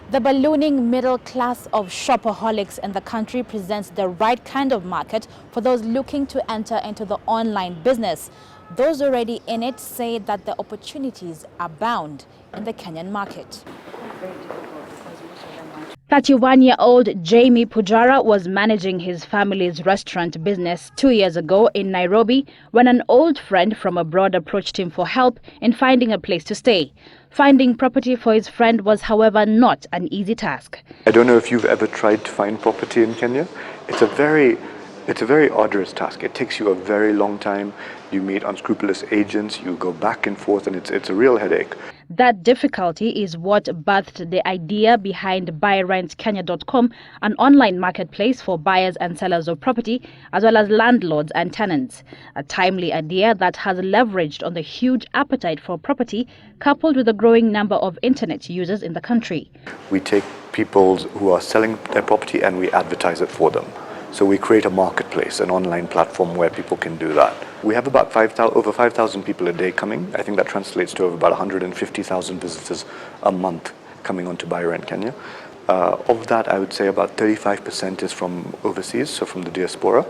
The ballooning middle class of shopaholics in the country presents the right kind of market for those looking to enter into the online business. Those already in it say that the opportunities abound in the Kenyan market. 31-year-old Jamie Pujara was managing his family's restaurant business 2 years ago in Nairobi when an old friend from abroad approached him for help in finding a place to stay. Finding property for his friend was, however, not an easy task. I don't know if you've ever tried to find property in Kenya. It's a very arduous task. It takes you a very long time. You meet unscrupulous agents, you go back and forth, and it's a real headache. That difficulty is what birthed the idea behind BuyRentKenya.com, an online marketplace for buyers and sellers of property, as well as landlords and tenants. A timely idea that has leveraged on the huge appetite for property, coupled with a growing number of internet users in the country. We take people who are selling their property and we advertise it for them. So we create a marketplace, an online platform where people can do that. We have about over 5,000 people a day coming. I think that translates to over about 150,000 visitors a month coming onto Buy Rent Kenya. Of that, I would say about 35% is from overseas, so from the diaspora,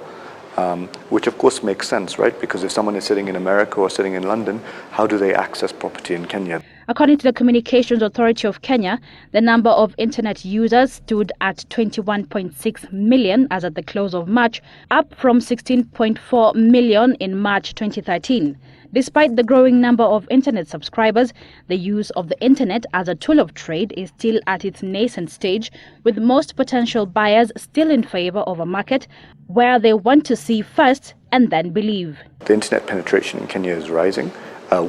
which of course makes sense, right? Because if someone is sitting in America or sitting in London, how do they access property in Kenya? According to the Communications Authority of Kenya, the number of internet users stood at 21.6 million as at the close of March, up from 16.4 million in March 2013. Despite the growing number of internet subscribers, the use of the internet as a tool of trade is still at its nascent stage, with most potential buyers still in favor of a market where they want to see first and then believe. The internet penetration in Kenya is rising.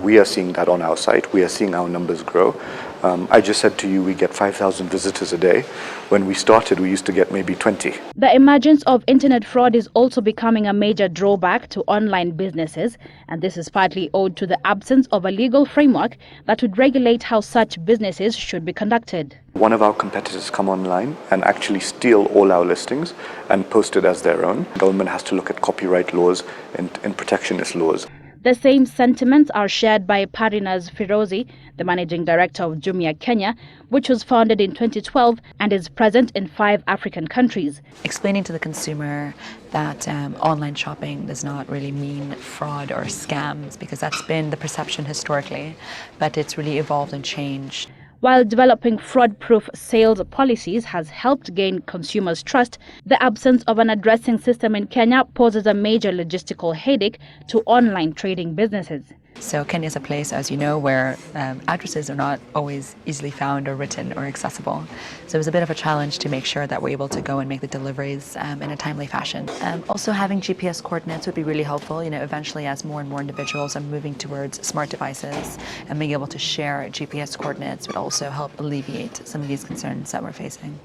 We are seeing that on our site. We are seeing our numbers grow. I just said to you, we get 5,000 visitors a day. When we started, we used to get maybe 20. The emergence of internet fraud is also becoming a major drawback to online businesses, and this is partly owed to the absence of a legal framework that would regulate how such businesses should be conducted. One of our competitors come online and actually steal all our listings and post it as their own. The government has to look at copyright laws and protectionist laws. The same sentiments are shared by Parinas Firozi, the managing director of Jumia Kenya, which was founded in 2012 and is present in 5 African countries. Explaining to the consumer that online shopping does not really mean fraud or scams, because that's been the perception historically, but it's really evolved and changed. While developing fraud-proof sales policies has helped gain consumers' trust, the absence of an addressing system in Kenya poses a major logistical headache to online trading businesses. So Kenya is a place, as you know, where addresses are not always easily found or written or accessible. So it was a bit of a challenge to make sure that we're able to go and make the deliveries in a timely fashion. Also having GPS coordinates would be really helpful, eventually as more and more individuals are moving towards smart devices, and being able to share GPS coordinates would also help alleviate some of these concerns that we're facing.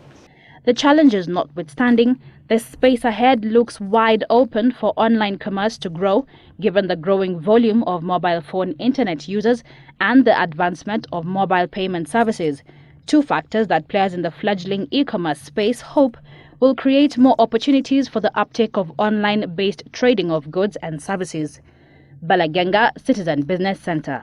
The challenges notwithstanding, the space ahead looks wide open for online commerce to grow, given the growing volume of mobile phone internet users and the advancement of mobile payment services. 2 factors that players in the fledgling e-commerce space hope will create more opportunities for the uptake of online-based trading of goods and services. Balagenga, Citizen Business Center.